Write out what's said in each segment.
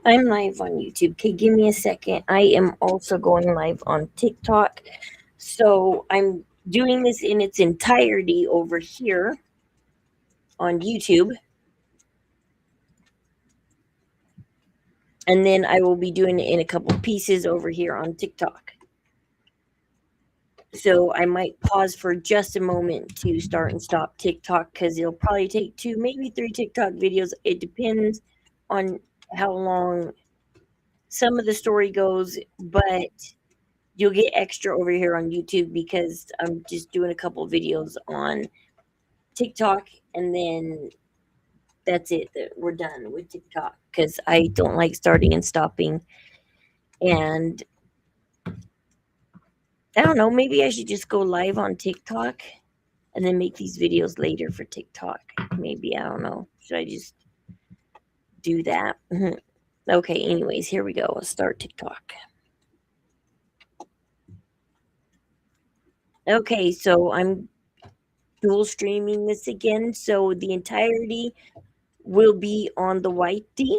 I'm live on YouTube. Okay, give me a second. I am also going live on TikTok. So I'm doing this in its entirety over here on YouTube. And then I will be doing it in a couple pieces over here on TikTok. So I might pause for just a moment to start and stop TikTok because it'll probably take 2, maybe 3 TikTok videos. It depends on how long some of the story goes, but you'll get extra over here on YouTube because I'm just doing a couple videos on TikTok, and then that's it. We're done with TikTok because I don't like starting and stopping. And I don't know, maybe I should just go live on TikTok and then make these videos later for TikTok. Maybe, I don't know. Should I just do that? Okay, anyways, here we go. Let's start TikTok. Okay, so I'm dual streaming this again. So the entirety will be on the Whitey,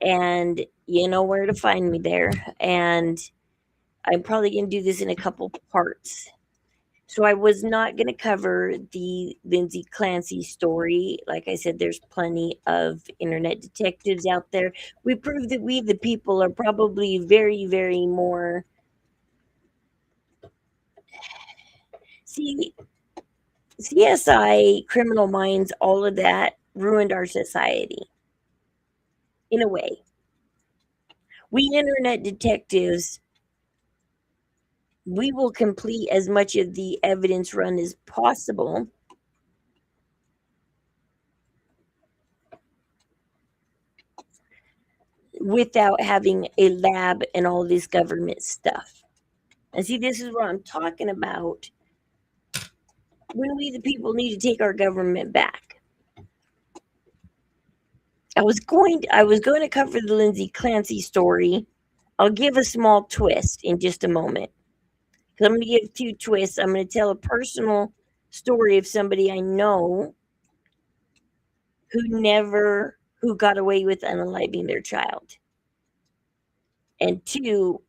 and you know where to find me there. And I'm probably going to do this in a couple parts. So I was not going to cover the Lindsay Clancy story. Like I said, there's plenty of internet detectives out there. We proved that we, the people, are probably very, very more. See, CSI, Criminal Minds, all of that ruined our society in a way. We internet detectives, we will complete as much of the evidence run as possible without having a lab and all this government stuff. And see, this is what I'm talking about when we, the people, need to take our government back. I was going to cover the Lindsay Clancy story. I'll give a small twist in just a moment. Because I'm going to give 2 twists. I'm going to tell a personal story of somebody I know who got away with unaliving their child. And 2,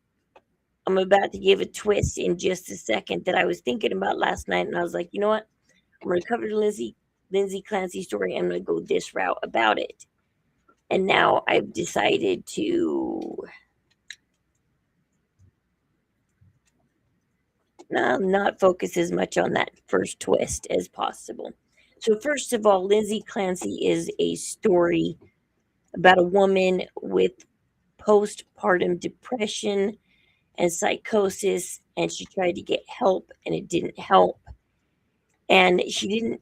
I'm about to give a twist in just a second that I was thinking about last night, and I was like, you know what? I'm going to cover the Lindsay Clancy story. I'm going to go this route about it. And now I've decided to not focus as much on that first twist as possible. So, first of all, Lindsay Clancy is a story about a woman with postpartum depression and psychosis, and she tried to get help and it didn't help. And she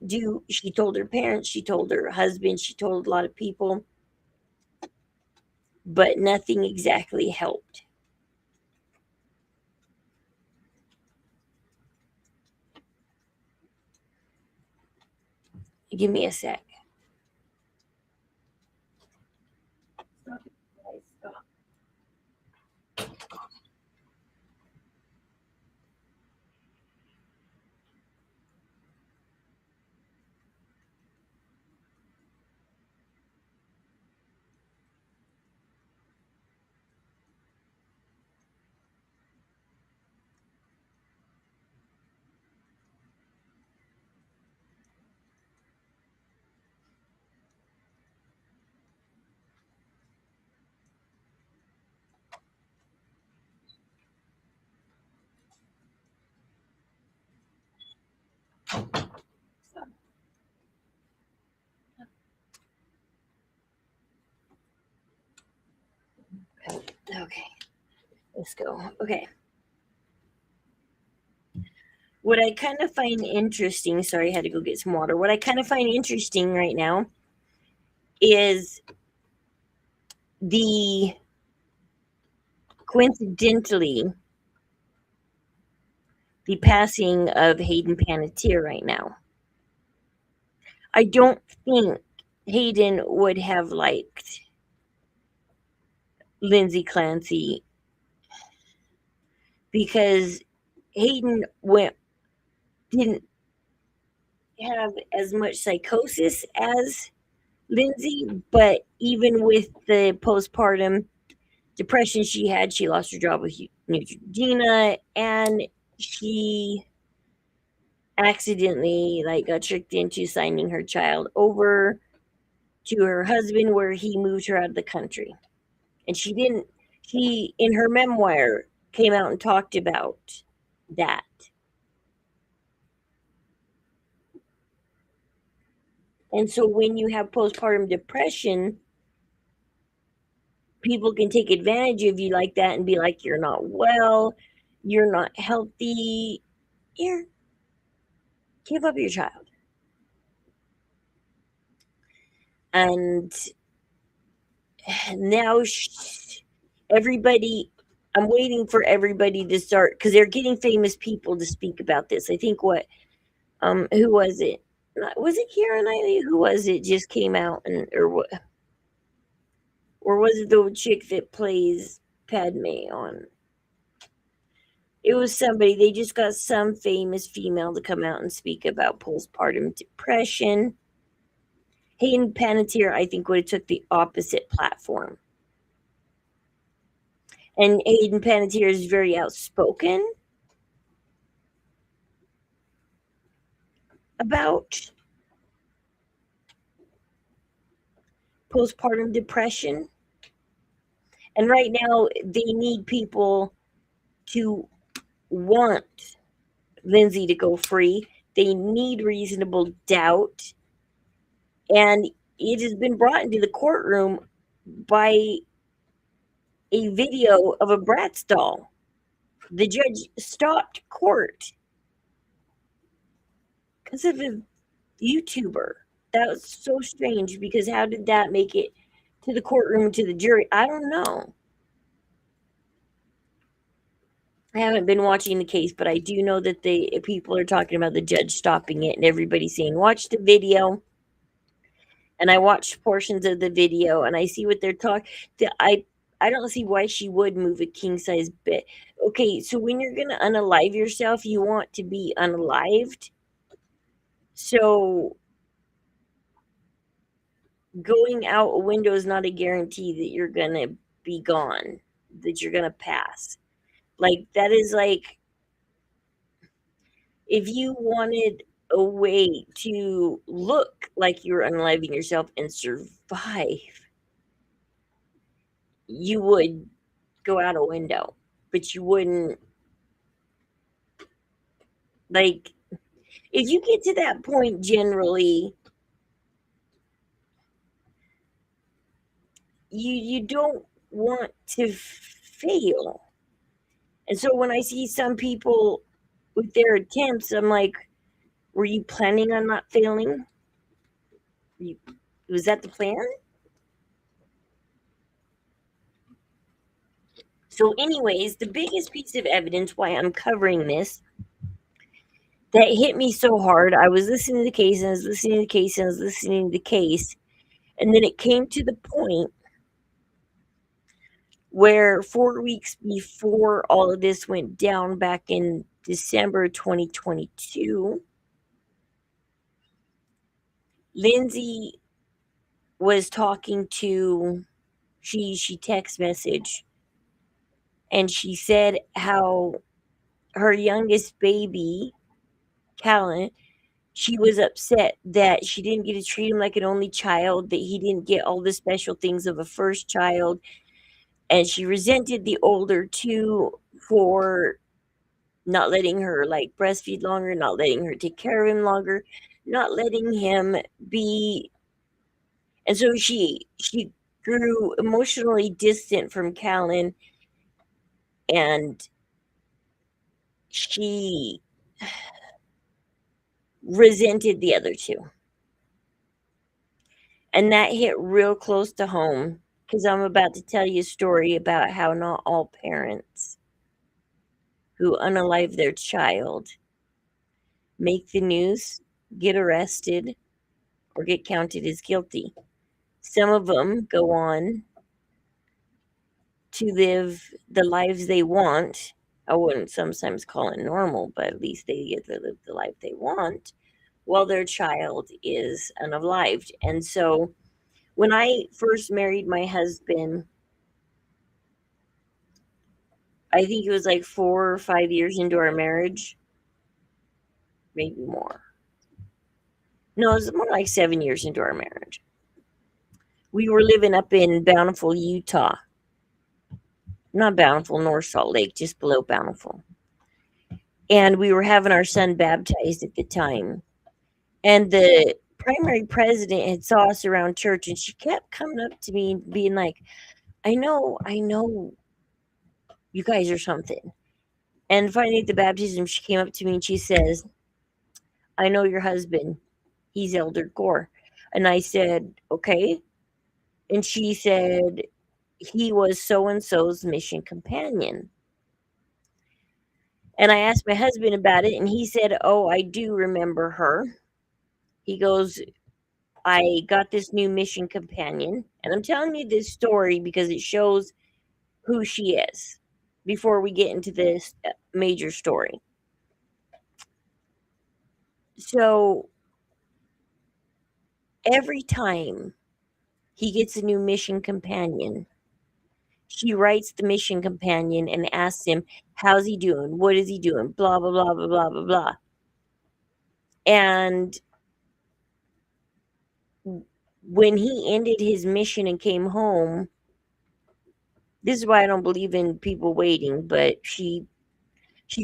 told her parents, she told her husband, she told a lot of people, but nothing exactly helped. Give me a sec. Stop. Stop. Okay, let's go. Okay. What I kind of find interesting, sorry, I had to go get some water. What I kind of find interesting right now is the coincidentally the passing of Hayden Panettiere right now. I don't think Hayden would have liked Lindsay Clancy because Hayden didn't have as much psychosis as Lindsay, but even with the postpartum depression she had, she lost her job with Neutrogena, and she accidentally like got tricked into signing her child over to her husband where he moved her out of the country. And she didn't she in her memoir came out and talked about that. And so when you have postpartum depression, people can take advantage of you like that and be like, you're not well, you're not healthy. Here, give up your child. And now everybody, I'm waiting for everybody to start because they're getting famous people to speak about this. I think who was it? Was it Keira Knightley? Who was it? Just came out and or what? Or was it the chick that plays Padme on? It was somebody. They just got some famous female to come out and speak about postpartum depression. Hayden Panettiere, I think, would have took the opposite platform. And Hayden Panettiere is very outspoken about postpartum depression. And right now, they need people to want Lindsay to go free. They need reasonable doubt. And it has been brought into the courtroom by a video of a Bratz doll. The judge stopped court because of a YouTuber. That was so strange because how did that make it to the courtroom to the jury? I don't know. I haven't been watching the case, but I do know that the people are talking about the judge stopping it and everybody saying, watch the video. And I watched portions of the video and I see what they're talking. I don't see why she would move a king size bed. Okay, so when you're gonna unalive yourself, you want to be unalived. So going out a window is not a guarantee that you're gonna be gone, that you're gonna pass. Like that is like if you wanted a way to look like you're unaliving yourself and survive, you would go out a window, but you wouldn't like if you get to that point generally you don't want to fail. And so when I see some people with their attempts, I'm like, were you planning on not failing? You, was that the plan? So, anyways, the biggest piece of evidence why I'm covering this that hit me so hard, I was listening to the case and I was listening to the case and I was listening to the case. And then it came to the point where 4 weeks before all of this went down back in December 2022, Lindsay was talking to she text message and she said how her youngest baby, Callan, she was upset that she didn't get to treat him like an only child, that he didn't get all the special things of a first child. And she resented the older two for not letting her like breastfeed longer, not letting her take care of him longer, not letting him be. And so she grew emotionally distant from Callan, and she resented the other two. And that hit real close to home because I'm about to tell you a story about how not all parents who unalive their child make the news, get arrested, or get counted as guilty. Some of them go on to live the lives they want. I wouldn't sometimes call it normal, but at least they get to live the life they want while their child is unalived. And so When I first married my husband, I think it was like 4 or 5 years into our marriage, maybe more. No, it was more like 7 years into our marriage. We were living up in Bountiful, Utah. Not Bountiful, North Salt Lake, just below Bountiful. And we were having our son baptized at the time. And the primary president had saw us around church, and she kept coming up to me and being like, I know you guys are something. And finally at the baptism, she came up to me and she says, I know your husband. He's Elder Gore. And I said, okay. And she said, he was so and so's mission companion. And I asked my husband about it, and he said, oh, I do remember her. He goes, I got this new mission companion. And I'm telling you this story because it shows who she is before we get into this major story. So every time he gets a new mission companion, she writes the mission companion and asks him, how's he doing? What is he doing? Blah, blah, blah, blah, blah, blah, blah. And when he ended his mission and came home, this is why I don't believe in people waiting, but she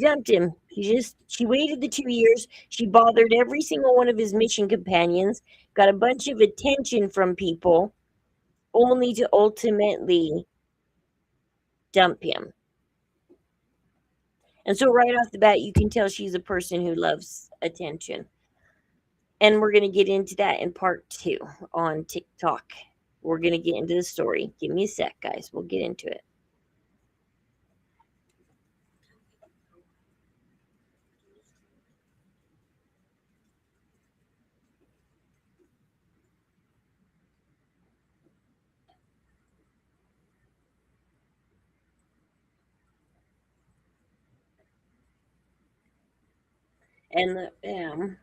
dumped him. She waited the 2 years. She bothered every single one of his mission companions, got a bunch of attention from people, only to ultimately dump him. And so right off the bat, you can tell she's a person who loves attention. And we're going to get into that in part 2 on TikTok. We're going to get into the story. Give me a sec, guys. We'll get into it. And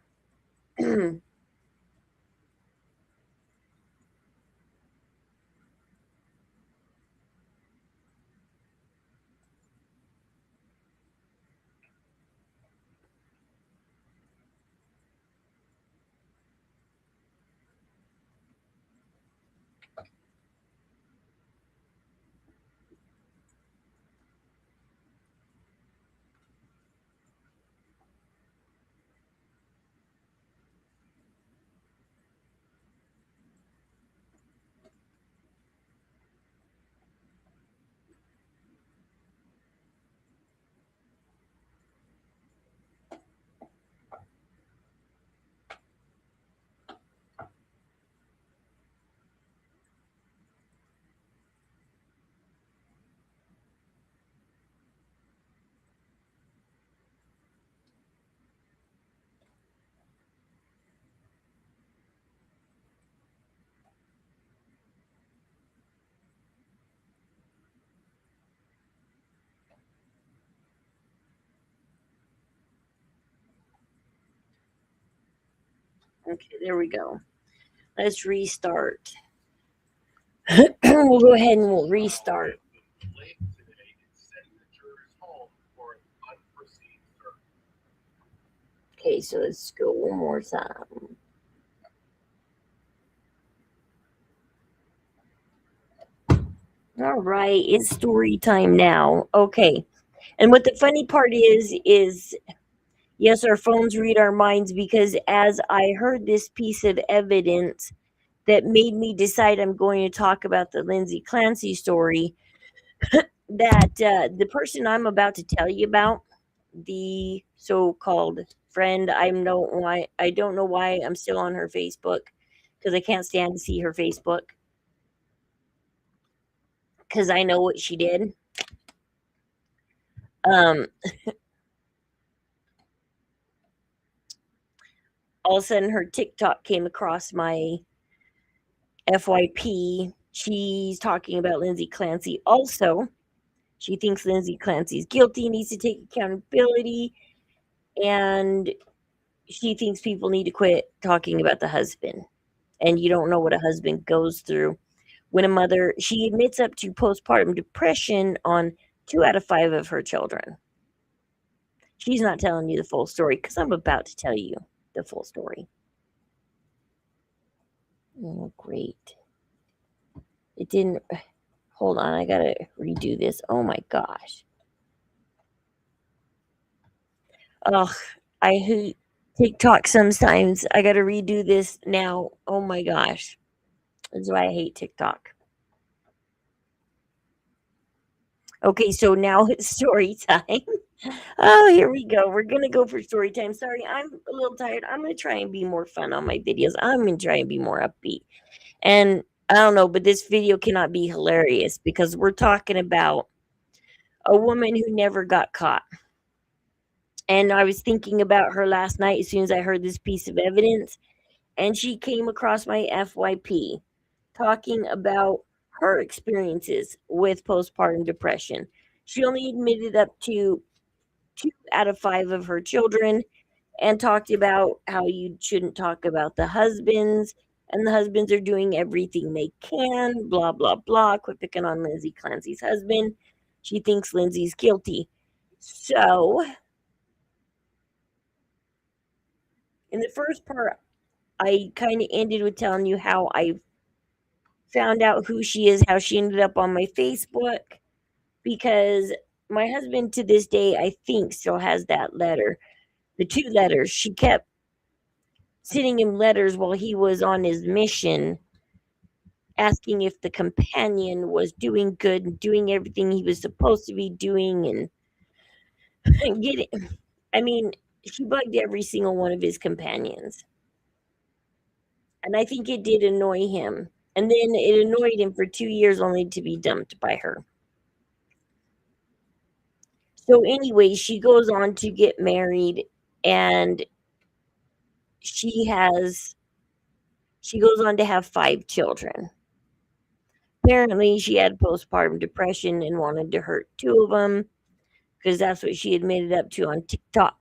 okay, there we go. Let's restart. We'll go ahead and we'll restart. Okay, so let's go one more time. All right, it's story time now. Okay. And what the funny part is yes, our phones read our minds because as I heard this piece of evidence that made me decide I'm going to talk about the Lindsay Clancy story, that the person I'm about to tell you about, the so-called friend, I don't know why I'm still on her Facebook because I can't stand to see her Facebook because I know what she did. Um, all of a sudden, her TikTok came across my FYP. She's talking about Lindsay Clancy. Also, she thinks Lindsay Clancy's guilty, needs to take accountability, and she thinks people need to quit talking about the husband. and you don't know what a husband goes through. When a mother, she admits up to postpartum depression on 2 out of 5 of her children. She's not telling you the full story because I'm about to tell you the full story. Oh, great. It didn't. Hold on, I gotta redo this. Oh my gosh. Ugh, I hate TikTok sometimes. I gotta redo this now. Oh my gosh. That's why I hate TikTok. Okay, so now it's story time. Oh, here we go. We're gonna go for story time. Sorry, I'm a little tired. I'm gonna try and be more fun on my videos. I'm gonna try and be more upbeat. And I don't know, but this video cannot be hilarious because we're talking about a woman who never got caught. And I was thinking about her last night as soon as I heard this piece of evidence, and she came across my FYP talking about her experiences with postpartum depression. She only admitted up to 2 out of 5 of her children and talked about how you shouldn't talk about the husbands, and the husbands are doing everything they can, blah, blah, blah. Quit picking on Lindsay Clancy's husband. She thinks Lindsay's guilty. So, in the first part, I kind of ended with telling you how I found out who she is, how she ended up on my Facebook, because my husband to this day, I think, still has that letter. The 2 letters. She kept sending him letters while he was on his mission, asking if the companion was doing good and doing everything he was supposed to be doing and get it. I mean, she bugged every single one of his companions. And I think it did annoy him. And then it annoyed him for 2 years only to be dumped by her. So anyway, she goes on to get married and she goes on to have 5 children. Apparently, she had postpartum depression and wanted to hurt 2 of them because that's what she admitted up to on TikTok.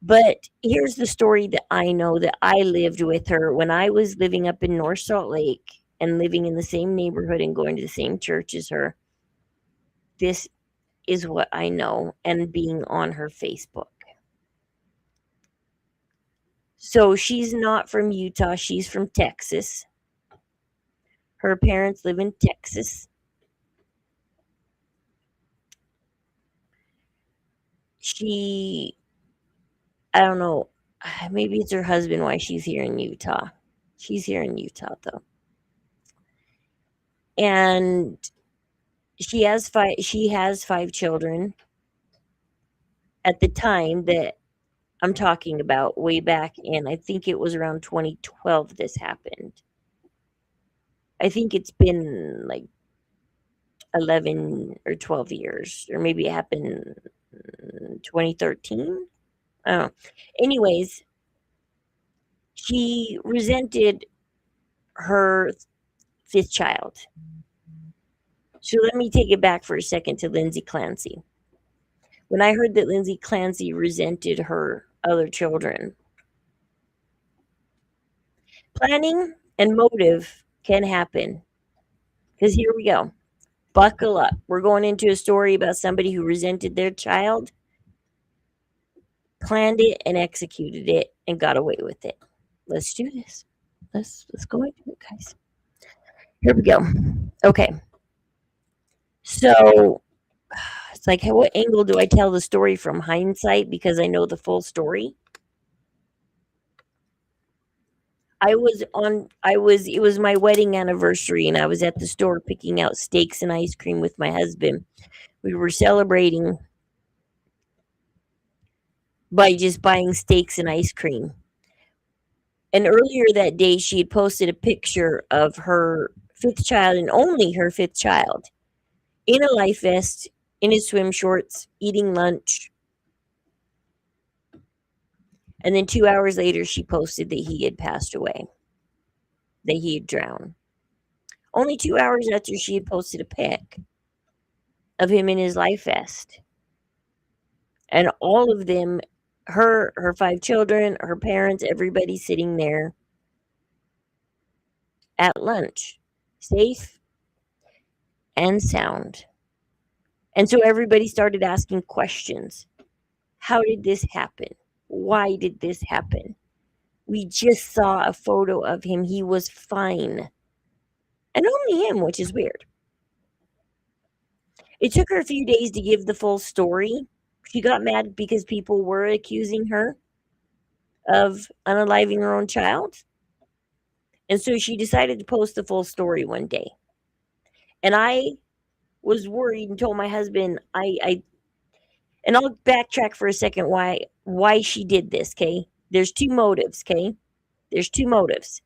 But here's the story that I know that I lived with her when I was living up in North Salt Lake and living in the same neighborhood and going to the same church as her. This is what I know and being on her Facebook. So she's not from Utah, she's from Texas. Her parents live in Texas. I don't know, maybe it's her husband why she's here in Utah. She's here in Utah though. And she has 5 children. At the time that I'm talking about, way back in, I think it was around 2012 this happened. I think it's been like 11 or 12 years, or maybe it happened in 2013. I don't know. Anyways, she resented her 5th child. So let me take it back for a second to Lindsay Clancy. When I heard that Lindsay Clancy resented her other children, planning and motive can happen. Because here we go. Buckle up. We're going into a story about somebody who resented their child, planned it, and executed it, and got away with it. Let's do this. Let's go into it, guys. Here we go. Okay. So it's like, what angle do I tell the story from? Hindsight, because I know the full story. It was my wedding anniversary and I was at the store picking out steaks and ice cream with my husband. We were celebrating by just buying steaks and ice cream. And earlier that day, she had posted a picture of her 5th child and only her 5th child in a life vest, in his swim shorts, eating lunch. And then 2 hours later, she posted that he had passed away, that he had drowned. Only 2 hours after she had posted a pic of him in his life vest. And all of them, her 5 children, her parents, everybody sitting there at lunch, safe and sound. And so everybody started asking questions. How did this happen? Why did this happen? We just saw a photo of him. He was fine. And only him, which is weird. It took her a few days to give the full story. She got mad because people were accusing her of unaliving her own child. And so she decided to post the full story one day. And I was worried and told my husband, and I'll backtrack for a second why she did this, okay? There's two motives, okay? There's two motives.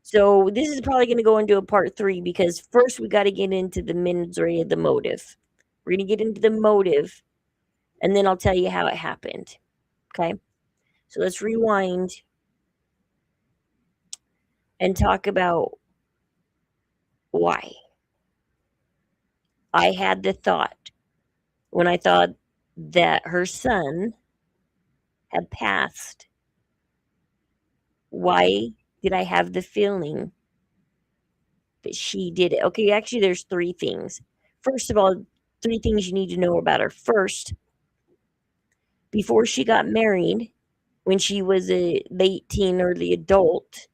So this is probably going to go into a part 3 because first we got to get into the mens rea, the motive. We're going to get into the motive, and then I'll tell you how it happened. Okay? So let's rewind and talk about why. I had the thought when I thought that her son had passed. Why did I have the feeling that she did it? Okay, actually, there's 3 things. First of all, 3 things you need to know about her. First, before she got married, when she was a late teen, early adult,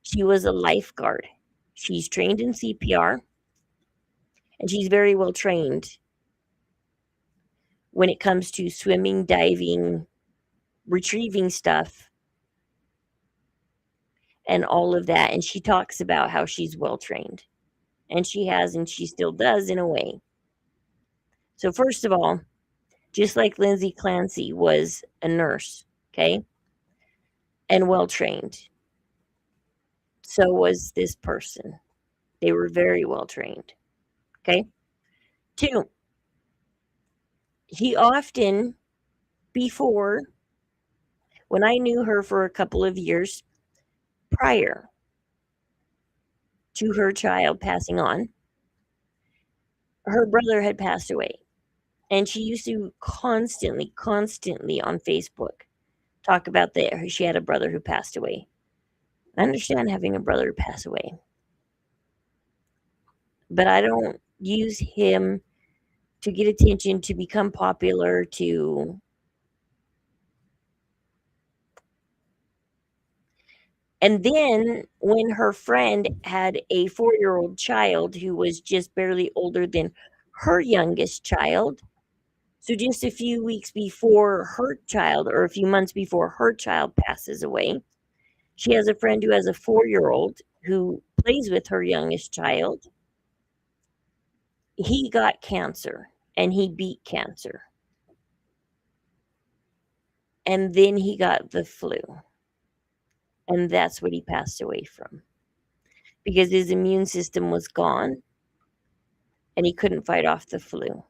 she was a lifeguard. She's trained in CPR, and she's very well trained when it comes to swimming, diving, retrieving stuff, and all of that. And she talks about how she's well trained. And she has, and she still does in a way. So, first of all, just like Lindsay Clancy was a nurse, okay, and well trained, so was this person. They were very well trained, okay? 2, he often, before, when I knew her for a couple of years prior to her child passing on, her brother had passed away. And she used to constantly on Facebook talk about that she had a brother who passed away. I understand having a brother pass away, but I don't use him to get attention, to become popular, to. And then when her friend had a 4-year-old child who was just barely older than her youngest child, so just a few weeks before her child, or a few months before her child passes away, she has a friend who has a 4-year-old who plays with her youngest child. He got cancer, and he beat cancer. And then he got the flu. And that's what he passed away from. Because his immune system was gone, and he couldn't fight off the flu.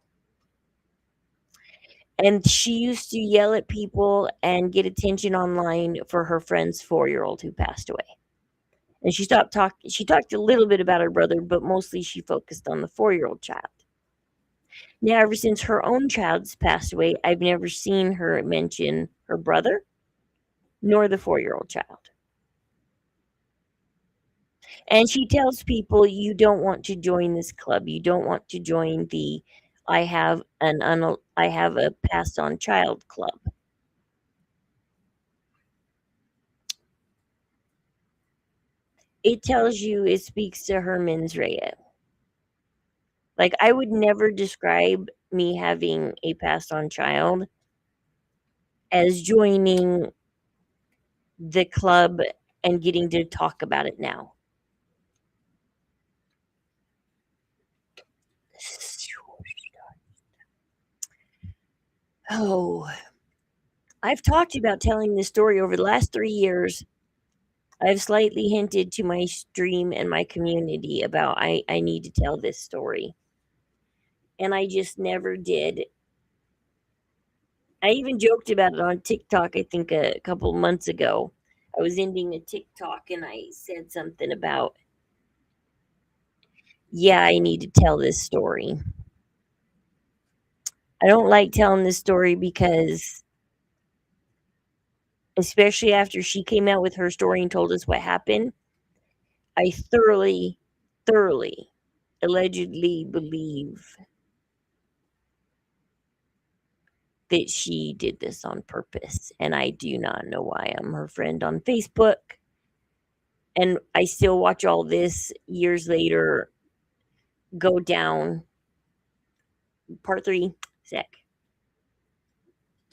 And she used to yell at people and get attention online for her friend's 4-year-old who passed away. And she talked a little bit about her brother, but mostly she focused on the 4-year-old child. Now, ever since her own child's passed away, I've never seen her mention her brother nor the 4-year-old child. And she tells people, you don't want to join this club. You don't want to join the I have a passed on child club. It tells you, it speaks to her mens rea. Like, I would never describe me having a passed on child as joining the club and getting to talk about it now. Oh, I've talked about telling this story over the last 3 years. I've slightly hinted to my stream and my community about I need to tell this story. And I just never did. I even joked about it on TikTok, I think a couple months ago. I was ending a TikTok and I said something about, yeah, I need to tell this story. I don't like telling this story because, especially after she came out with her story and told us what happened, I thoroughly, thoroughly, allegedly believe that she did this on purpose, and I do not know why. I'm her friend on Facebook, and I still watch all this years later go down. Part 3, sec.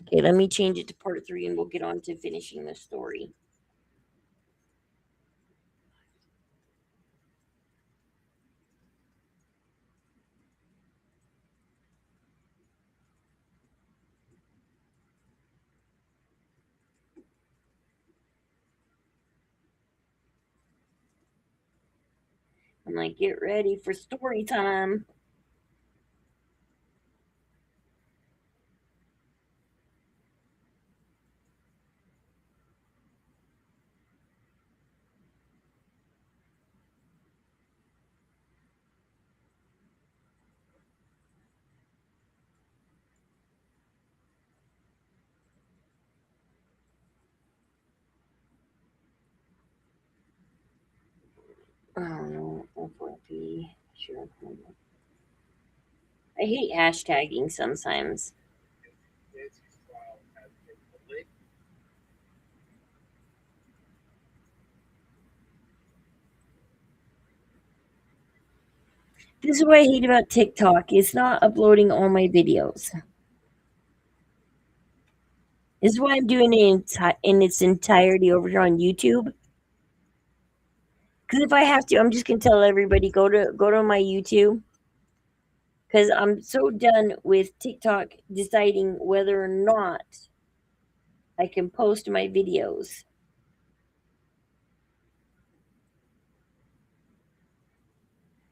Okay, let me change it to part 3 and we'll get on to finishing the story. I'm like, get ready for story time. Oh, FYP. Sure. I hate hashtagging sometimes. This is what I hate about TikTok. It's not uploading all my videos. This is why I'm doing it in its entirety over here on YouTube. Because if I have to, I'm just gonna tell everybody go to my YouTube. Because I'm so done with TikTok deciding whether or not I can post my videos.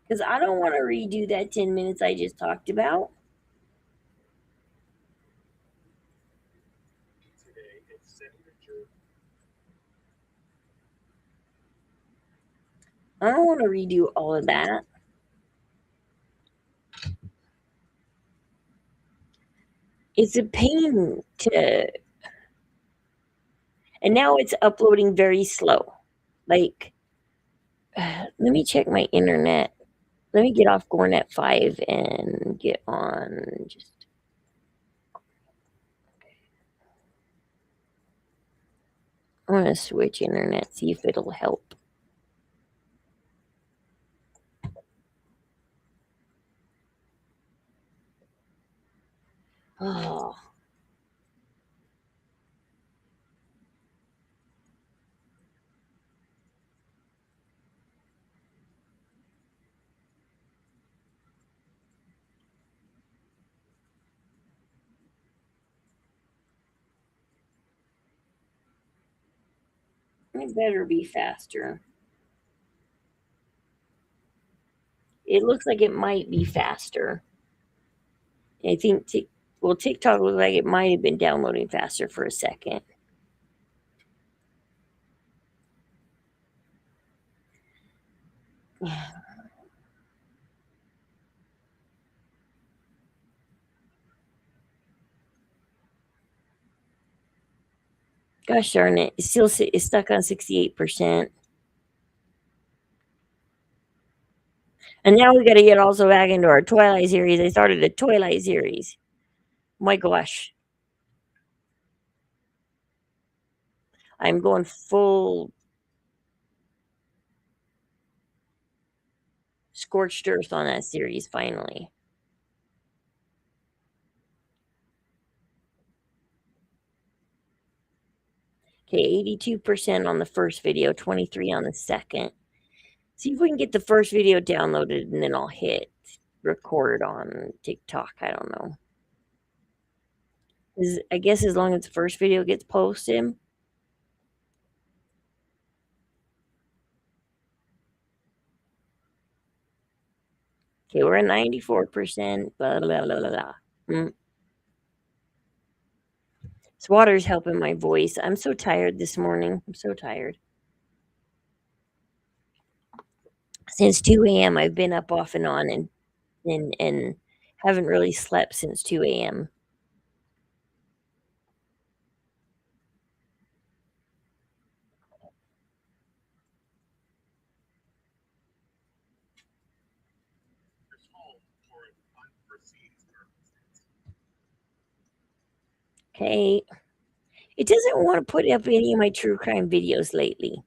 Because I don't want to redo that 10 minutes I just talked about. I don't want to redo all of that. It's a pain to, and now it's uploading very slow. Like, let me check my internet. Let me get off Gornet 5 and get on just. I want to switch internet, see if it'll help. Oh. It better be faster. It looks like it might be faster. I think TikTok looked like it might have been downloading faster for a second. Gosh darn it! It's stuck on 68%. And now we got to get also back into our Twilight series. I started a Twilight series. My gosh, I'm going full scorched earth on that series finally. Okay, 82% on the first video, 23 on the second. See if we can get the first video downloaded and then I'll hit record on TikTok. I don't know. I guess as long as the first video gets posted. Okay, we're at 94%. Blah, blah, blah, blah, blah. This water's helping my voice. I'm so tired this morning. I'm so tired. Since 2 a.m., I've been up off and on and haven't really slept since 2 a.m. Okay. It doesn't want to put up any of my true crime videos lately.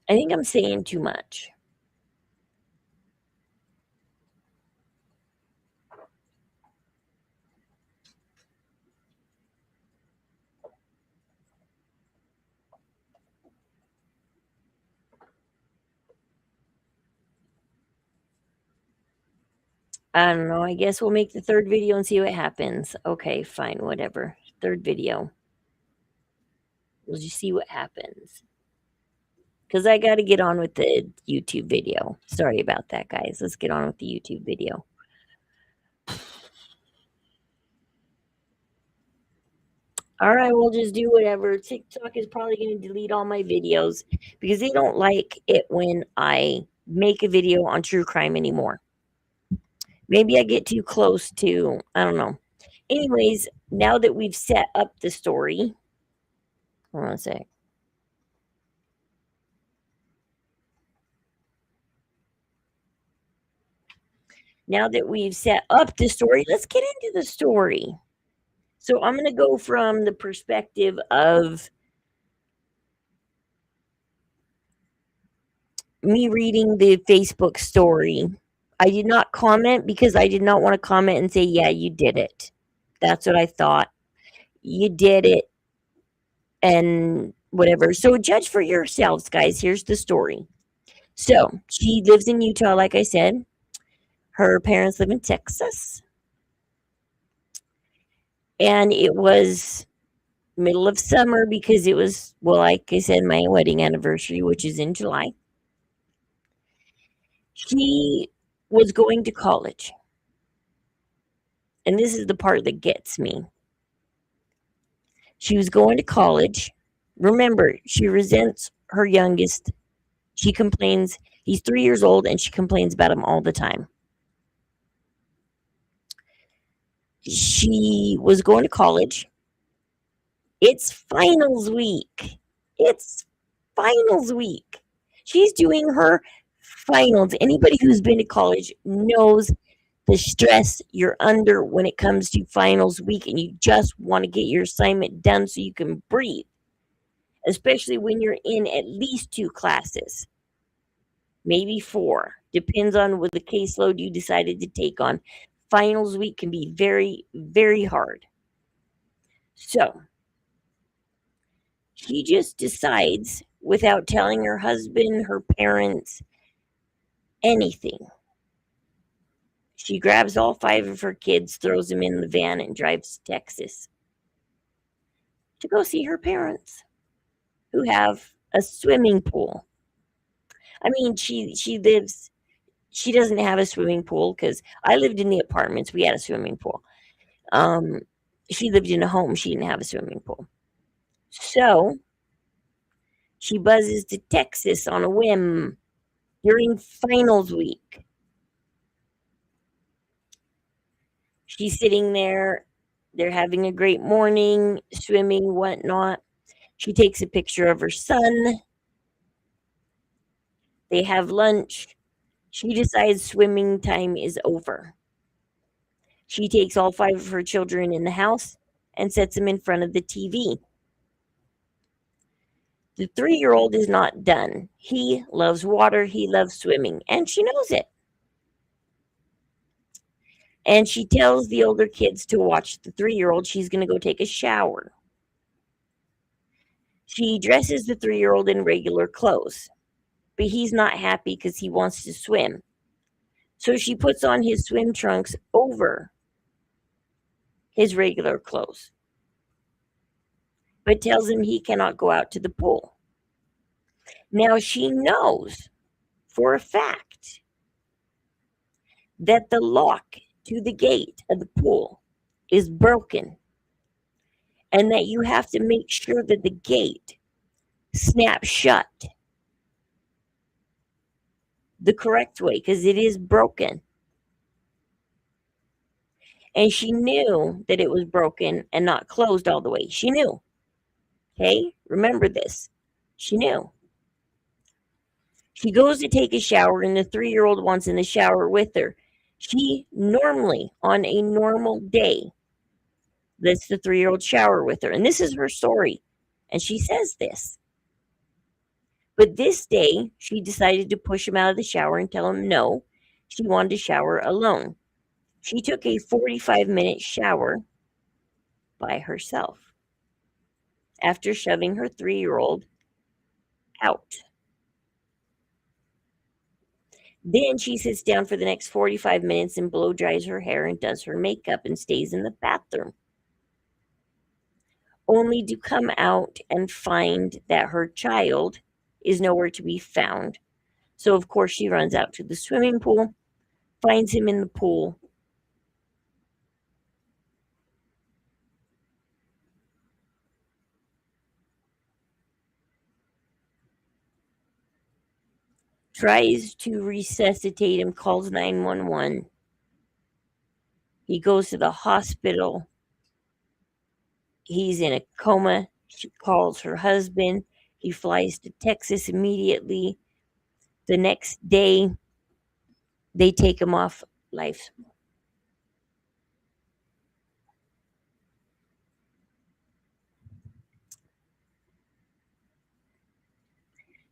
I think I'm saying too much. I don't know. I guess we'll make the third video and see what happens. Okay, fine, whatever. Third video. We'll just see what happens. Because I got to get on with the YouTube video. Sorry about that, guys. Let's get on with the YouTube video. All right, we'll just do whatever. TikTok is probably going to delete all my videos because they don't like it when I make a video on true crime anymore. Maybe I get too close to, I don't know. Anyways, now that we've set up the story, hold on a sec. Now that we've set up the story, let's get into the story. So I'm going to go from the perspective of me reading the Facebook story. I did not comment because I did not want to comment and say, yeah, you did it. That's what I thought. You did it and whatever. So judge for yourselves, guys. Here's the story. So she lives in Utah, like I said. Her parents live in Texas. And it was middle of summer because it was, well, like I said, my wedding anniversary, which is in July. She was going to college. And this is the part that gets me. She was going to college. Remember, she resents her youngest. She complains. He's 3 years old and she complains about him all the time. She was going to college. It's finals week. It's finals week. She's doing her finals. Anybody who's been to college knows the stress you're under when it comes to finals week and you just want to get your assignment done so you can breathe, especially when you're in at least 2 classes, maybe 4. Depends on what the caseload you decided to take on. Finals week can be very, very hard. So she just decides, without telling her husband, her parents, anything, she grabs all 5 of her kids, throws them in the van, and drives to Texas to go see her parents, who have a swimming pool. I mean, she doesn't have a swimming pool because I lived in the apartments. We had a swimming pool. She lived in a home. She didn't have a swimming pool. So she buzzes to Texas on a whim during finals week. She's sitting there. They're having a great morning, swimming, whatnot. She takes a picture of her son. They have lunch. She decides swimming time is over. She takes all 5 of her children in the house and sets them in front of the TV. The 3-year-old is not done. He loves water. He loves swimming, and she knows it. And she tells the older kids to watch the 3-year-old. She's going to go take a shower. She dresses the 3-year-old in regular clothes, but he's not happy because he wants to swim. So she puts on his swim trunks over his regular clothes, but tells him he cannot go out to the pool. Now she knows for a fact that the lock to the gate of the pool is broken and that you have to make sure that the gate snaps shut the correct way because it is broken. And she knew that it was broken and not closed all the way. She knew. Okay? Remember this. She knew. She goes to take a shower, and the 3-year-old wants in the shower with her. She normally, on a normal day, lets the 3-year-old shower with her. And this is her story. And she says this. But this day, she decided to push him out of the shower and tell him no, she wanted to shower alone. She took a 45-minute shower by herself after shoving her 3-year-old out. Then she sits down for the next 45 minutes and blow dries her hair and does her makeup and stays in the bathroom, only to come out and find that her child is nowhere to be found. So, of course, she runs out to the swimming pool, finds him in the pool. Tries to resuscitate him, calls 911. He goes to the hospital. He's in a coma. She calls her husband. He flies to Texas immediately. The next day, they take him off life.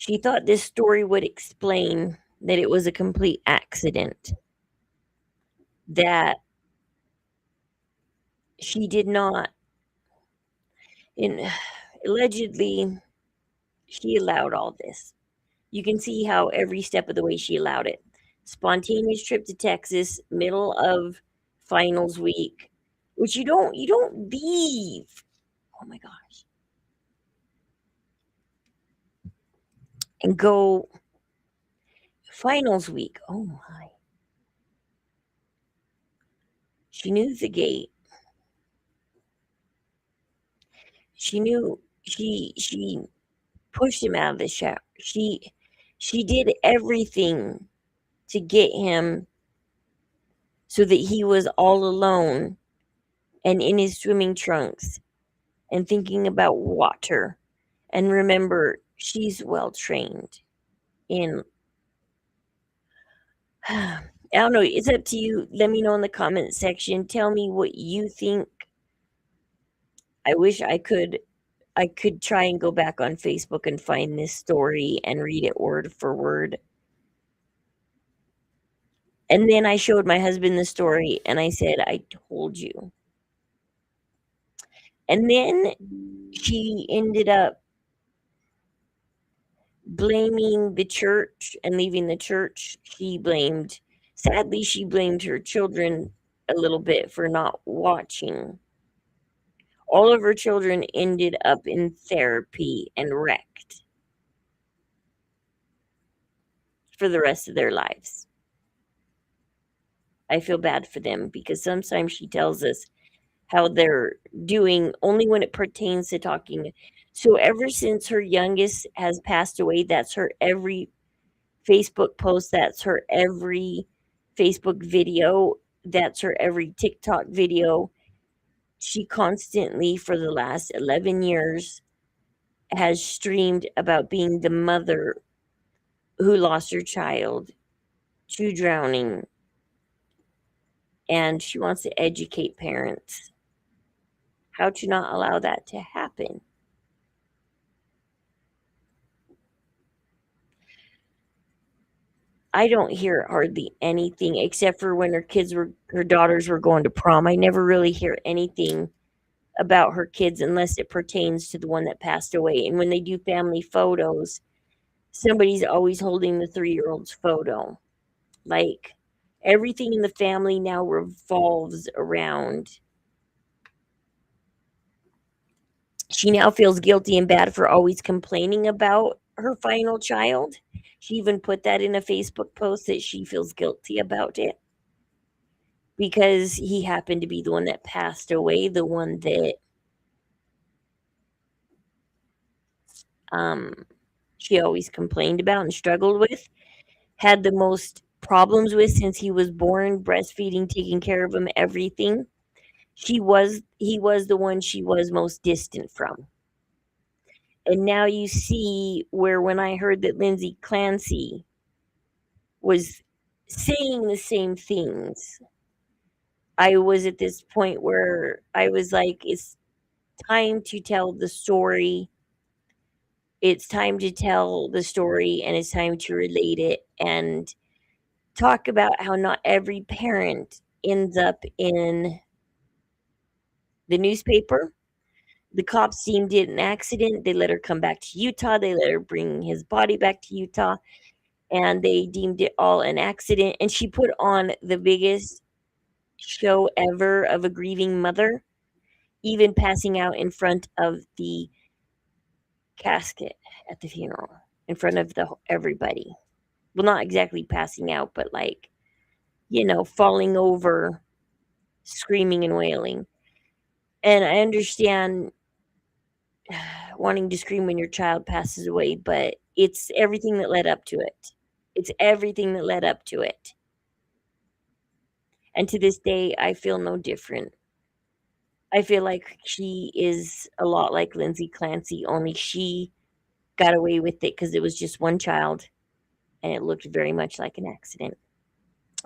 She thought this story would explain that it was a complete accident, that she did not, allegedly, she allowed all this. You can see how every step of the way she allowed it. Spontaneous trip to Texas, middle of finals week, which you don't leave. Oh my gosh. And go finals week. Oh my. She knew the gate. She knew she pushed him out of the shower. She did everything to get him so that he was all alone and in his swimming trunks and thinking about water. And remember, she's well trained in I don't know, it's up to you. Let me know in the comment section. Tell me what you think. I wish I could try and go back on Facebook and find this story and read it word for word. And then I showed my husband the story and I said, I told you. And then she ended up blaming the church and leaving the church. Sadly, she blamed her children a little bit for not watching. All of her children ended up in therapy and wrecked for the rest of their lives. I feel bad for them because sometimes she tells us how they're doing only when it pertains to talking. So ever since her youngest has passed away, that's her every Facebook post, that's her every Facebook video, that's her every TikTok video. She constantly, for the last 11 years, has streamed about being the mother who lost her child to drowning. And she wants to educate parents how to not allow that to happen. I don't hear hardly anything except for when her daughters were going to prom. I never really hear anything about her kids unless it pertains to the one that passed away. And when they do family photos, somebody's always holding the 3-year-old's photo. Like everything in the family now revolves around. She now feels guilty and bad for always complaining about her final child. She even put that in a Facebook post that she feels guilty about it because he happened to be the one that passed away, the one that she always complained about and struggled with, had the most problems with since he was born, breastfeeding, taking care of him, everything. He was the one she was most distant from. And now you see where when I heard that Lindsay Clancy was saying the same things, I was at this point where I was like, it's time to tell the story. It's time to tell the story and it's time to relate it and talk about how not every parent ends up in the newspaper. The cops deemed it an accident. They let her come back to Utah. They let her bring his body back to Utah, and they deemed it all an accident. And she put on the biggest show ever of a grieving mother, even passing out in front of the casket at the funeral, in front of the everybody. Well, not exactly passing out, but like, falling over, screaming and wailing. And I understand wanting to scream when your child passes away, but it's everything that led up to it. It's everything that led up to it. And to this day, I feel no different. I feel like she is a lot like Lindsay Clancy, only she got away with it because it was just one child and it looked very much like an accident.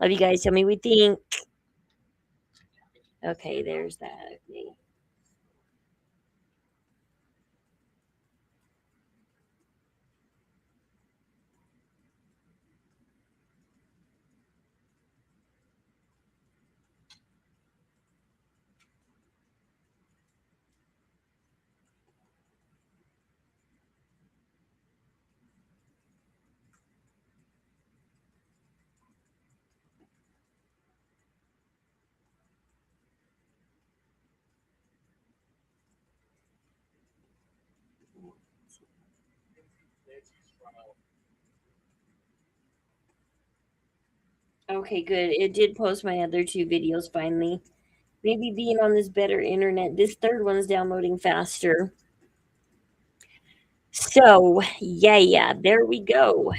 Love you guys. Tell me what you think. Okay, there's that. Okay. Okay, good. It did post my other two videos finally. Maybe being on this better internet, this third one's downloading faster. So, yeah, there we go.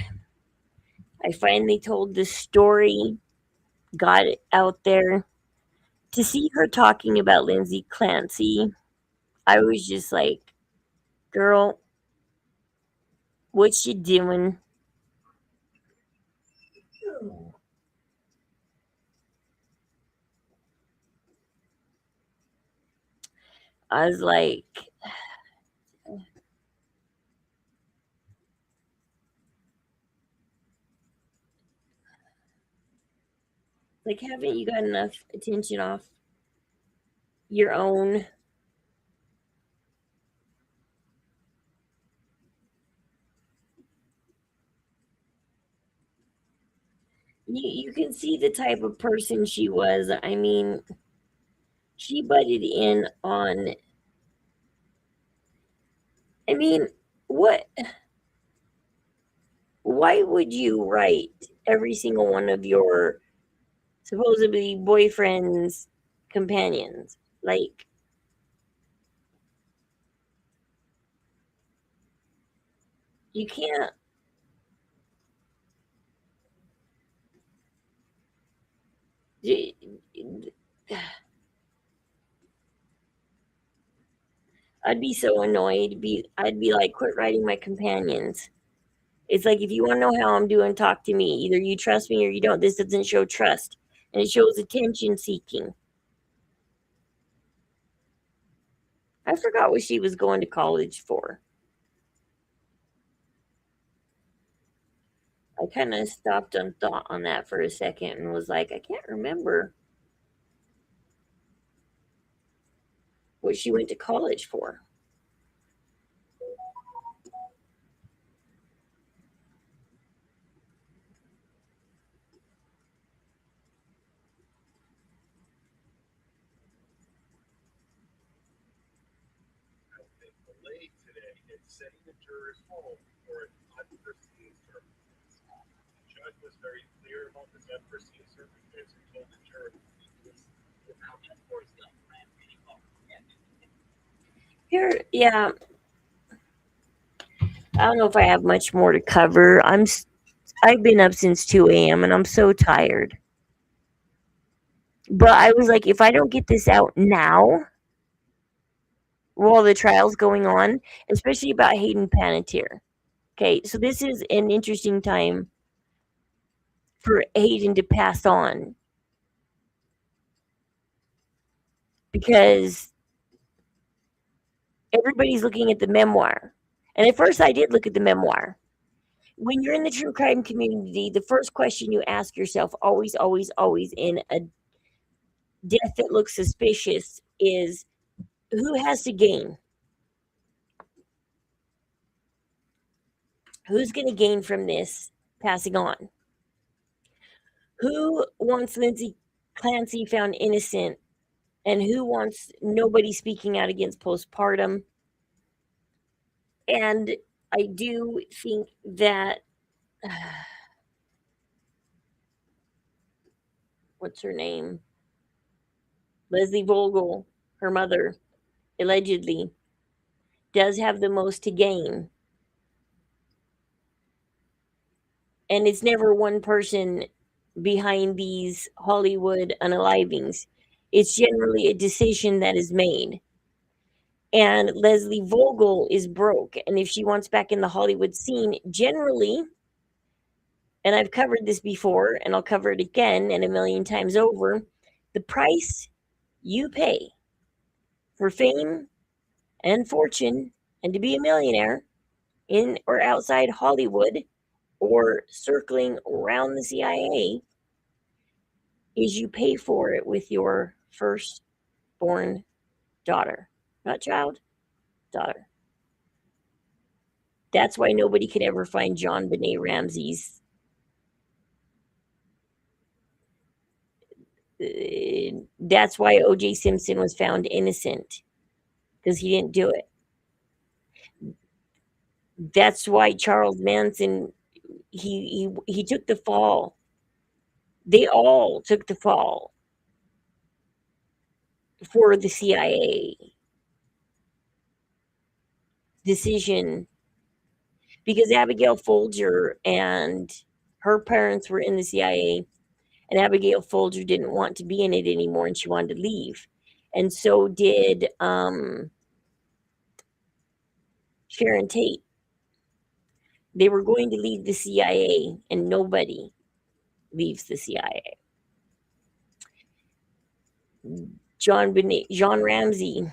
I finally told the story, got it out there. To see her talking about Lindsay Clancy, I was just like, girl, what you doing? I was like, haven't you got enough attention off your own? You can see the type of person she was. I mean, she butted in on. I mean, what? Why would you write every single one of your supposedly boyfriend's companions? Like, you can't. I'd be so annoyed. I'd be like, quit writing my companions. It's like if you want to know how I'm doing, talk to me. Either you trust me or you don't. This doesn't show trust, and it shows attention seeking. I forgot what she was going to college for. I kind of stopped on thought on that for a second and was like, I can't remember what she went to college for. Here, yeah, I don't know if I have much more to cover. I've been up since 2 a.m. and I'm so tired. But I was like, if I don't get this out now, while the trial's going on, especially about Hayden Panettiere. Okay, so this is an interesting time for Hayden to pass on because everybody's looking at the memoir. And at first, I did look at the memoir. When you're in the true crime community, the first question you ask yourself, always, always, always, in a death that looks suspicious, is who has to gain? Who's going to gain from this passing on? Who wants Lindsay Clancy found innocent, and who wants nobody speaking out against postpartum? And I do think that what's her name? Leslie Vogel, her mother, allegedly, does have the most to gain. And it's never one person behind these Hollywood unalivings. It's generally a decision that is made. And Leslie Vogel is broke. And if she wants back in the Hollywood scene, generally, and I've covered this before and I'll cover it again and a million times over, the price you pay for fame and fortune and to be a millionaire in or outside Hollywood or circling around the CIA is you pay for it with your firstborn daughter. Not child, daughter. That's why nobody could ever find John Benet Ramsey's. That's why O.J. Simpson was found innocent, because he didn't do it. That's why Charles Manson, he took the fall. They all took the fall for the CIA decision, because Abigail Folger and her parents were in the CIA, and Abigail Folger didn't want to be in it anymore, and she wanted to leave. And so did Sharon Tate. They were going to leave the CIA, and nobody leaves the CIA. John Ramsey,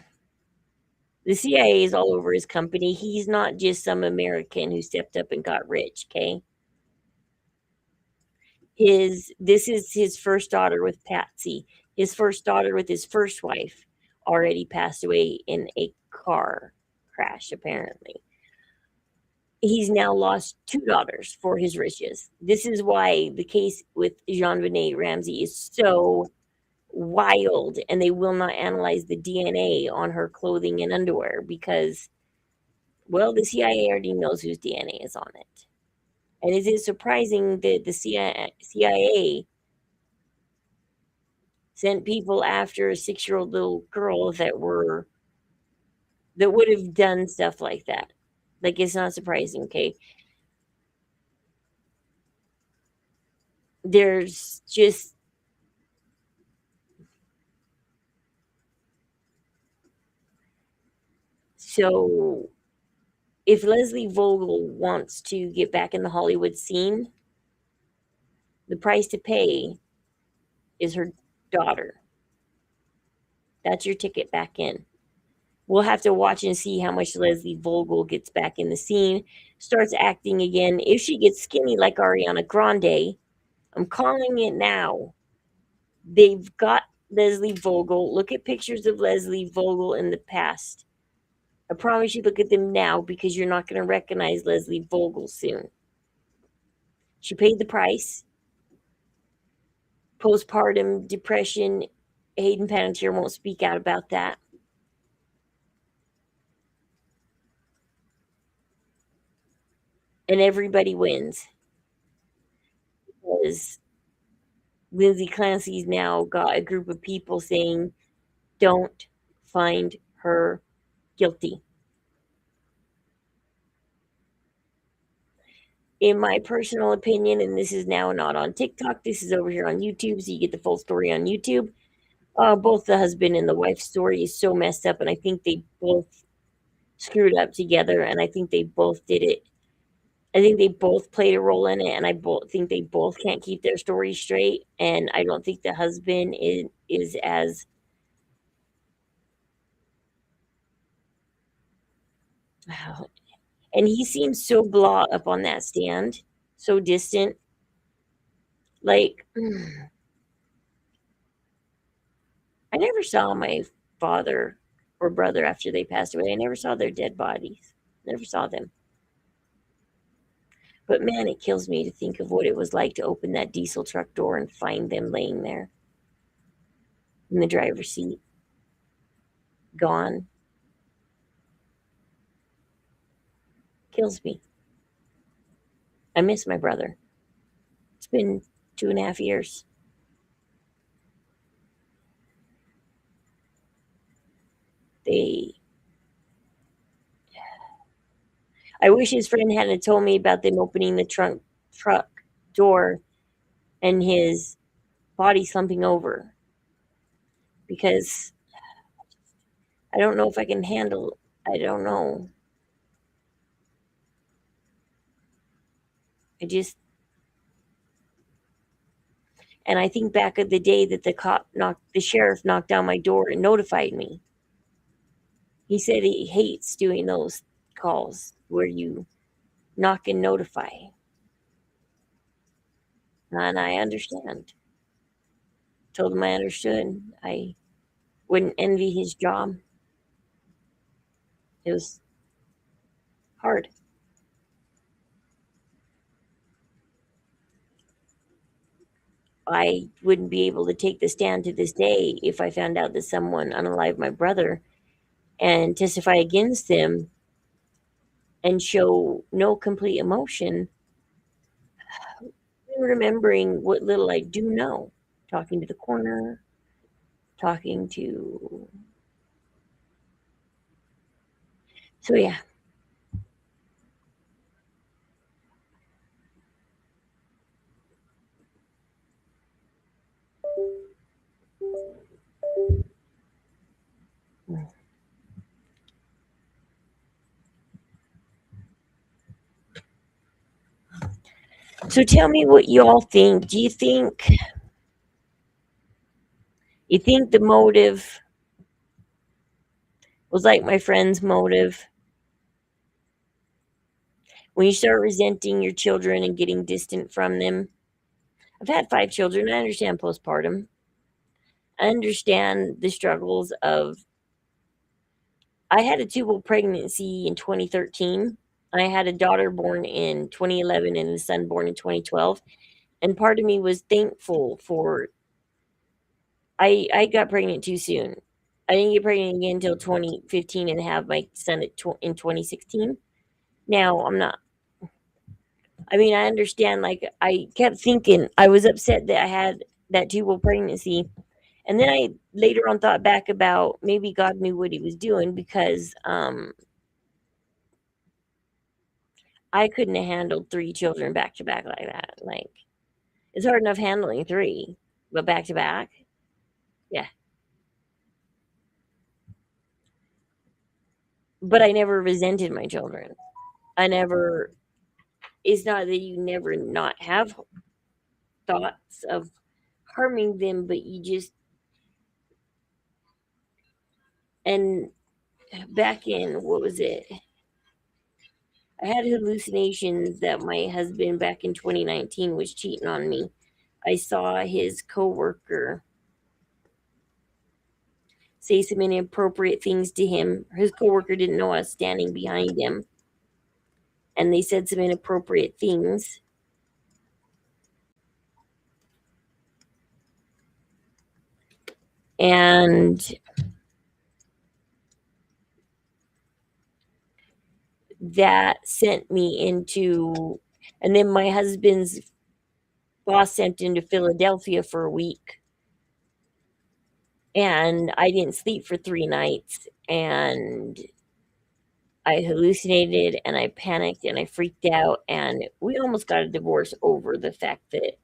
the CIA is all over his company. He's not just some American who stepped up and got rich, okay? This is his first daughter with Patsy. His first daughter with his first wife already passed away in a car crash, apparently. He's now lost two daughters for his riches. This is why the case with Jean Benet Ramsey is so wild, and they will not analyze the DNA on her clothing and underwear because, well, the CIA already knows whose DNA is on it. And is it surprising that the CIA sent people after a 6-year-old little girl that would have done stuff like that? Like, it's not surprising, okay? There's just so if Leslie Vogel wants to get back in the Hollywood scene, the price to pay is her daughter. That's your ticket back in. We'll have to watch and see how much Leslie Vogel gets back in the scene, starts acting again. If she gets skinny like Ariana Grande, I'm calling it now. They've got Leslie Vogel. Look at pictures of Leslie Vogel in the past. I promise you, look at them now because you're not going to recognize Leslie Vogel soon. She paid the price. Postpartum depression. Hayden Panettiere won't speak out about that. And everybody wins. Because Lindsay Clancy's now got a group of people saying, don't find her guilty. In my personal opinion, and this is now not on TikTok, this is over here on YouTube, so you get the full story on YouTube. Both the husband and the wife story is so messed up, and I think they both screwed up together, and I think they both did it. I think they both played a role in it, and I both think they both can't keep their story straight. And I don't think the husband is as and he seems so blah up on that stand, so distant. Like I never saw my father or brother after they passed away. I never saw their dead bodies. Never saw them. But man, it kills me to think of what it was like to open that diesel truck door and find them laying there in the driver's seat, gone. Kills me. I miss my brother. It's been 2.5 years. They I wish his friend hadn't told me about them opening the truck door and his body slumping over because I don't know if I can handle. I don't know. I just and I think back of the day that the sheriff knocked down my door and notified me. He said he hates doing those calls where you knock and notify, and I understand. Told him I understood. I wouldn't envy his job. It was hard. I wouldn't be able to take the stand to this day if I found out that someone unalived my brother and testify against him and show no complete emotion, remembering what little I do know, talking to the coroner, talking to. So, yeah. So tell me what you all think. Do you think the motive was like my friend's motive? When you start resenting your children and getting distant from them. I've had 5 children. I understand postpartum. I understand the struggles of. I had a tubal pregnancy in 2013. I had a daughter born in 2011 and a son born in 2012. And part of me was thankful for. I got pregnant too soon. I didn't get pregnant again until 2015 and have my son in 2016. Now I'm not. I mean, I understand. Like I kept thinking, I was upset that I had that tubal pregnancy. And then I later on thought back about maybe God knew what he was doing because I couldn't have handled 3 children back to back like that. Like it's hard enough handling 3, but back to back, yeah. But I never resented my children. I never. It's not that you never not have thoughts of harming them, but you just. And back in what was it? I had hallucinations that my husband back in 2019 was cheating on me. I saw his coworker say some inappropriate things to him. His coworker didn't know I was standing behind him, and they said some inappropriate things. And that sent me into. And then my husband's boss sent him to Philadelphia for a week. And I didn't sleep for 3 nights. And I hallucinated and I panicked and I freaked out. And we almost got a divorce over the fact that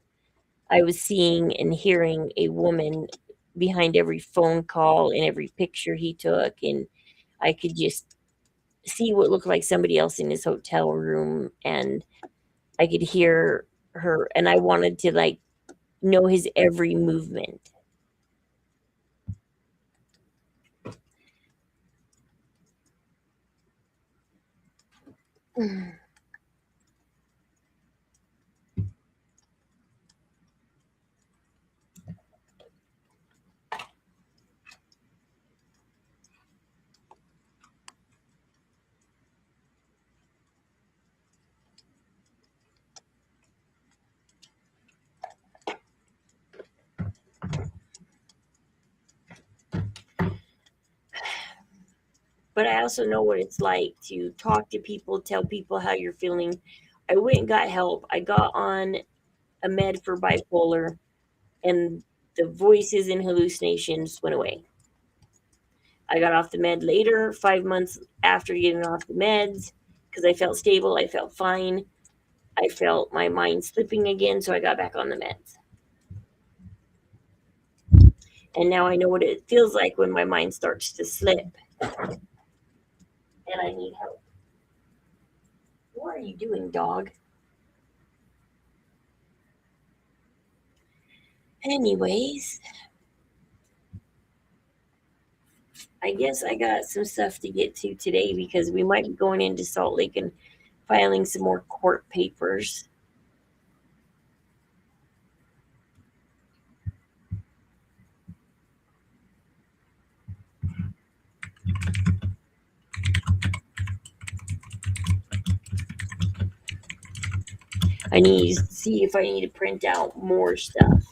I was seeing and hearing a woman behind every phone call and every picture he took, and I could just see what looked like somebody else in his hotel room, and I could hear her, and I wanted to like know his every movement. But I also know what it's like to talk to people, tell people how you're feeling. I went and got help. I got on a med for bipolar, and the voices and hallucinations went away. I got off the med later, 5 months after getting off the meds, because I felt stable. I felt fine. I felt my mind slipping again, so I got back on the meds. And now I know what it feels like when my mind starts to slip, and I need help. What are you doing, dog? Anyways, I guess I got some stuff to get to today because we might be going into Salt Lake and filing some more court papers. I need to see if I need to print out more stuff.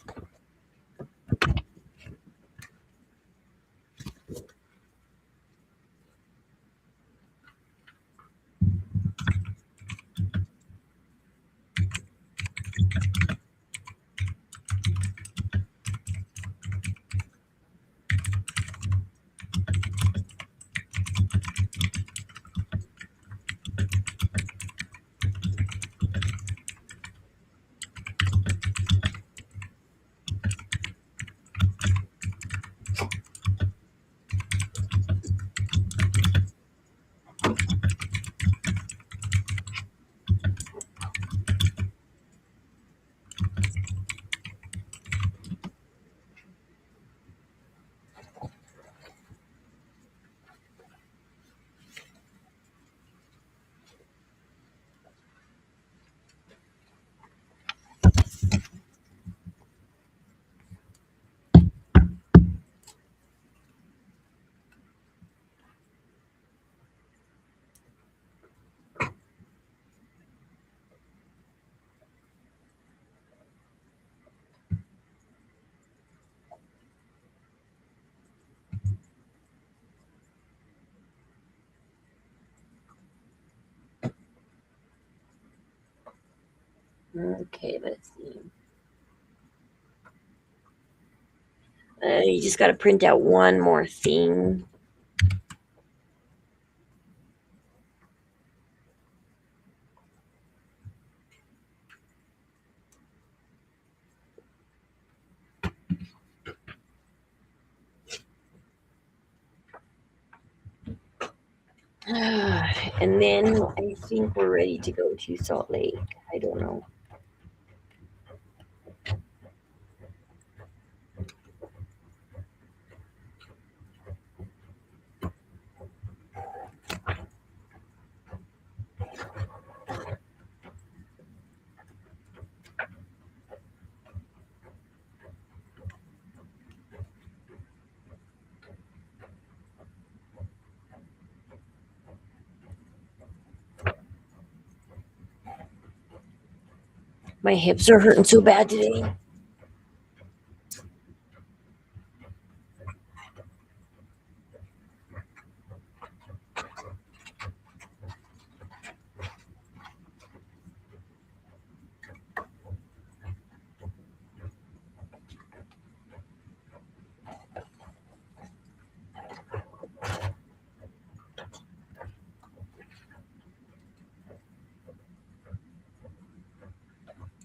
Okay, let's see. You just got to print out one more thing. And then I think we're ready to go to Salt Lake. I don't know. My hips are hurting so bad today.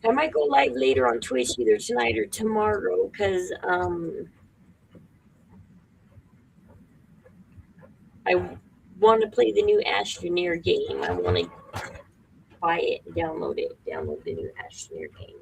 I might go live later on Twitch either tonight or tomorrow because I want to play the new Astroneer game. I want to buy it and download it. Download the new Astroneer game.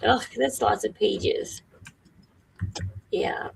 Ugh, that's lots of pages. Yeah.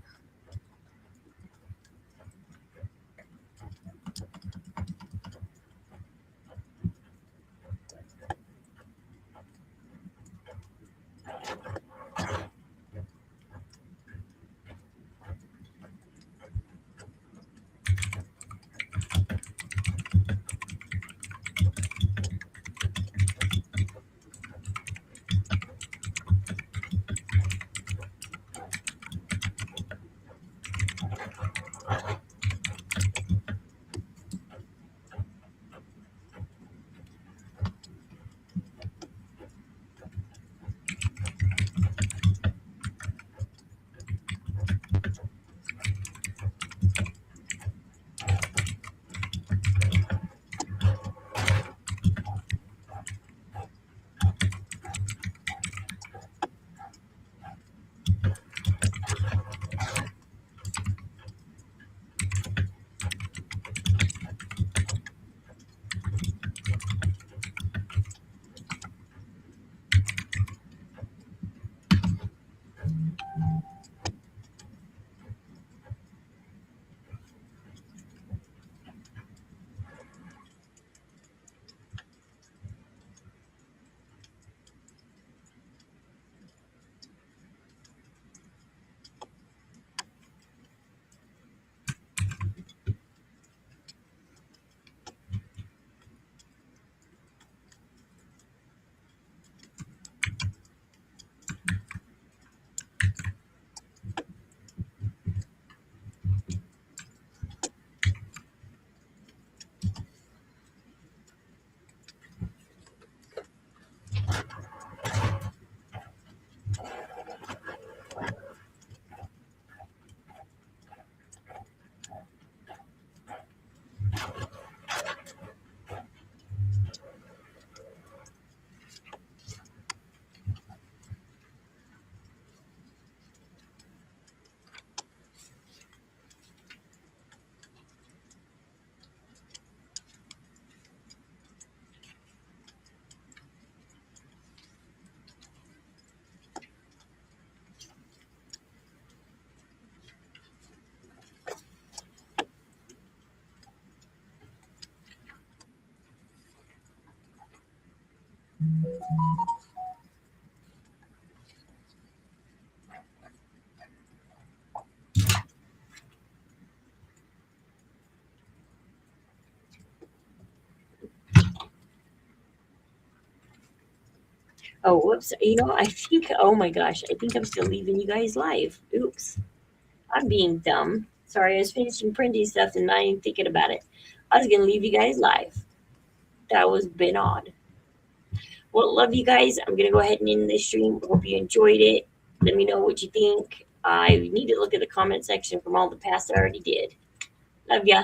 Oh, whoops. I think, oh my gosh, I think I'm still leaving you guys live. Oops. I'm being dumb. Sorry, I was finishing printing stuff and not even thinking about it. I was going to leave you guys live. That was been odd. Well, love you guys. I'm going to go ahead and end this stream. Hope you enjoyed it. Let me know what you think. I need to look at the comment section from all the past I already did. Love ya.